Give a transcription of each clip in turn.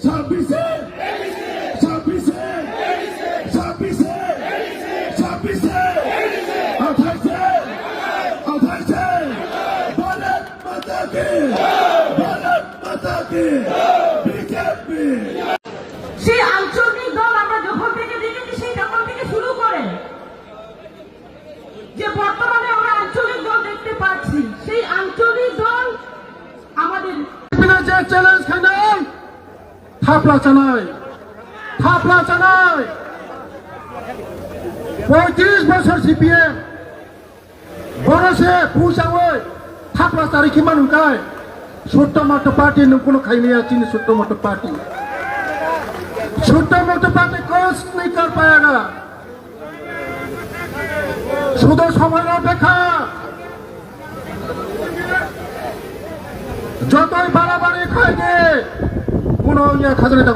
ছাব্বিশে ছাব্বিশে ছাব্বিশে ছাব্বিশে আঠাইশে আঠাইশে ভারত মাতা কি ভারত মাতা কি বিজেপি। সেই আঞ্চলিক দল আমরা যখন থেকে দেখেছি সেই তখন থেকে শুরু করে যে বর্তমানে আমরা আঞ্চলিক দল দেখতে পাচ্ছি, সেই আঞ্চলিক দল আমাদের যে চ্যালেঞ্জ খাই থাপলা চানাই 35 বছর সিপিএম বরসে পুষাওই থাপলা তারিখি মানুকায় ছোট্ট মোটো পার্টি কোনো খাইনি আছে ছোট্ট মোটো पार्टी कुछ नहीं कर पाएगा। शुद्ध समय अपेक्षा जो बाड़ाबाड़ी खाइए खाजाना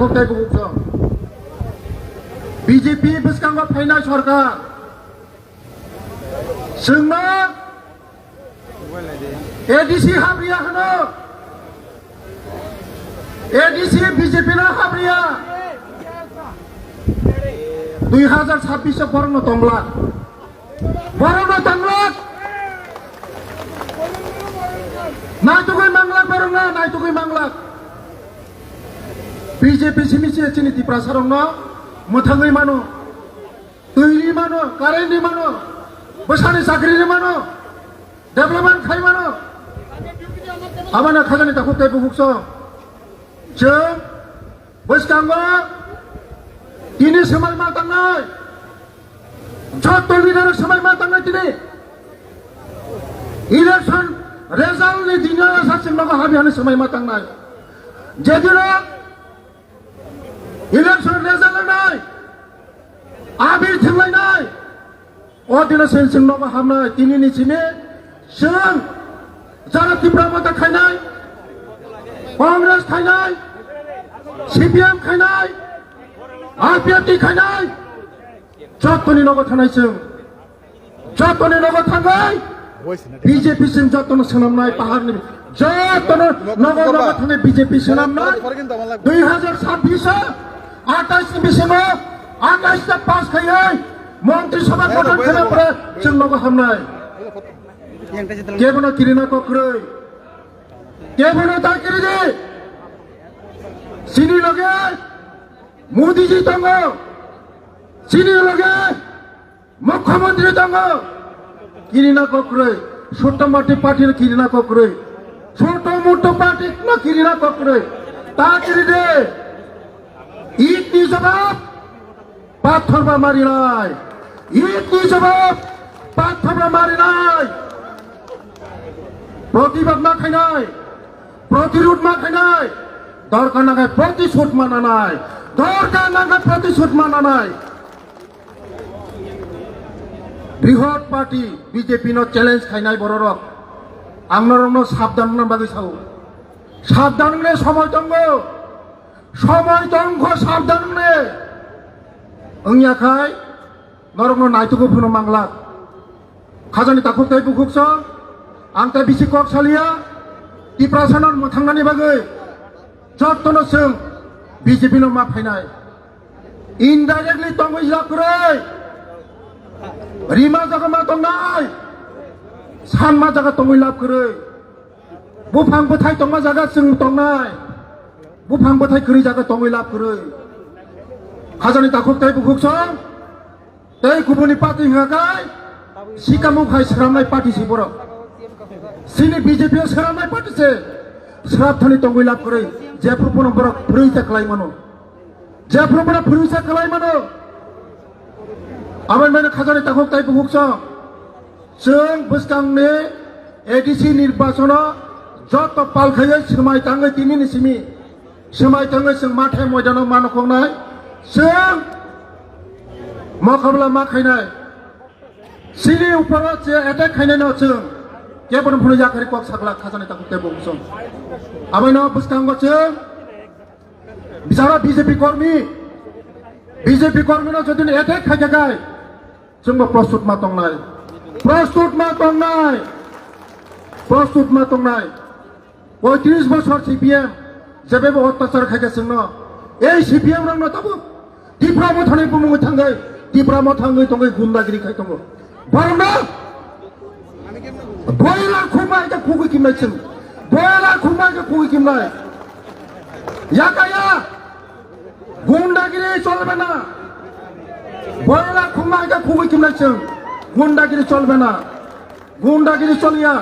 बीजेपी बिस्कांगो फैनाय सरकार एडीसी हाब्रिया होनो एडीसी बीजेपी ना हाब्रिया 2026 बरनो तंगला नायतुगै मांगला बरंगा नायतुगै मांगला बीजेपी सिमिसे चिनिति प्रसारंनो मोथाङै मानो दैनि मानो कारेन्टनि मानो बोसानि साख्रिनि मानो डेभलपमेन्ट खाइ मानो आमाना खाजानि ताखौ तेबु हुक्सो जों बोसकांगो दिनै समाय मा थांनाय जत लिडार समाय मा थांनाय दिनै इलेक्शन रेजाल्टनि दिनै सासिम नगो हाबियानि समाय मा थांनाय जेदिन इलेक्शन रेजाल्ट नाय आबिर थेंलायनाय अ दिनै सेनसिम नगो हाबनाय दिनैनि सिमे जों जारा तिब्रा माता खायनाय कांग्रेस खायनाय सीपीएम खायनाय आरपीएफटी खायनाय जतनि नगो थानाय जों जतनि नगो थानाय बीजेपी सिं जतन सोनामनाय पाहारनि जतन नगो थानाय बीजेपी सोनामनाय 2026 28 बिसिम 28 ता पास खायै मन्त्रिसभा गठन खालामब्ला जों नगो हामनाय केबनो किरिना कक्रै केबनो दाकिरि सिनि लगे मोदी जी दङ सिनि लगे मुख्यमंत्री दङ किरिना कक्रै छोट मोटी पार्टी किरिना कक्रै छोट मोटो पार्टी न किरिना कक्रै ताकिरि दे ईदनि जवाब पाथरबा मारिनाय ईदनि जवाब पाथरबा मारिनाय प्रतिबाद मा खायनाय प्रतिरोध मा खायनाय दरकार नागाय प्रतिशोध मानानाय दरकार नागाय प्रतिशोध मानानाय बृहत पार्टी बीजेपी नो चैलेंज खायनाय बररक आंनरनो साबधान बागै साव साबधान ने समय दंगो साबधान ने अंगियाखाय नरनो नायतुगो फुनो मांगला खाजानि ताखौ ताय बुखुकस आंता बिसि कक सालिया तिप्रासानन मोथांनानि बागै जतन जों बीजेपी नो मा फायनाय इनडाइरेक्टली तंगै जाखरै रिमा जागा मा दंनाय सान मा जागा तंगै लाबखरै बुफां बोथाय तंमा जागा जों दंनाय बुफां बोथाय खरै जागा तंगै लाबखरै खाजानि ताखौ ताय बुखुकस तै गुबुननि पार्टी हागाय सिकामु खाय सरामनाय पार्टी सि बर सिनि बीजेपी सरामनाय पार्टी से श्राद्धनि तंगै लाबखरै जेफ्रुपन बर फुरैसा खालाय मानो जेफ्रुपन फुरैसा खालाय मानो आबाद माने खाजानि ताखौ ताय बुखुकस जों बोसकांनि एडीसी निर्वाचन जत पालखायै समाय थाङै दिनैनि सिमि समाय थाङै जों माथाय मैदानाव मा नखंनाय जों मखाबला मा खायनाय सिनि ऊपर जे एटेक खायनाय न जों केबन फुनै जाखारि कक सागला खाजानि ताखौ ताय बुखुकस आबायनो बोसकांगो जों बिचारा बीजेपी कर्मी न जदि एटेक खायगाय जोंबो प्रस्तुत मा दंनाय प्रस्तुत मा दंनाय 35 बছर सीपीएम जेबेबो अत्याचार खायगासिनो এই সিপিএম রং নতাবো টিপ্রামো থানায় বুমুঙ্গৈ থাঙ্গै টিপ্রামো থাঙ্গै তঙ্गै गुन्डागिरि खाय दङ बरंना বয়লা খুমাই যে খুগৈ কিমনাইছিং বয়লা খুমাই যে খুগৈ কিমনাই ইয়াকায়া गुन्डागिरि চলবে না বয়লা খুমাই যে খুগৈ কিমনাইছিং गुन्डागिरि চলবে না गुन्डागिरि চলিয়া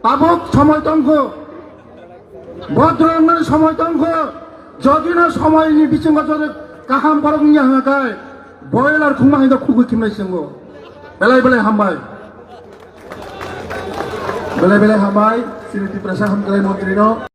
পাবক সময় তঙ্গ ভদ্রনের সময় তঙ্গ যদি না সময়নি বিচিঙ্গ যদি কাহাম পারগনিয়া হাগায় বয়লার খুমা হাইদা খুগৈ কিমনাইছিং বেলাই বেলাই হামবাই সিলেটি প্রশাসন মন্ত্রী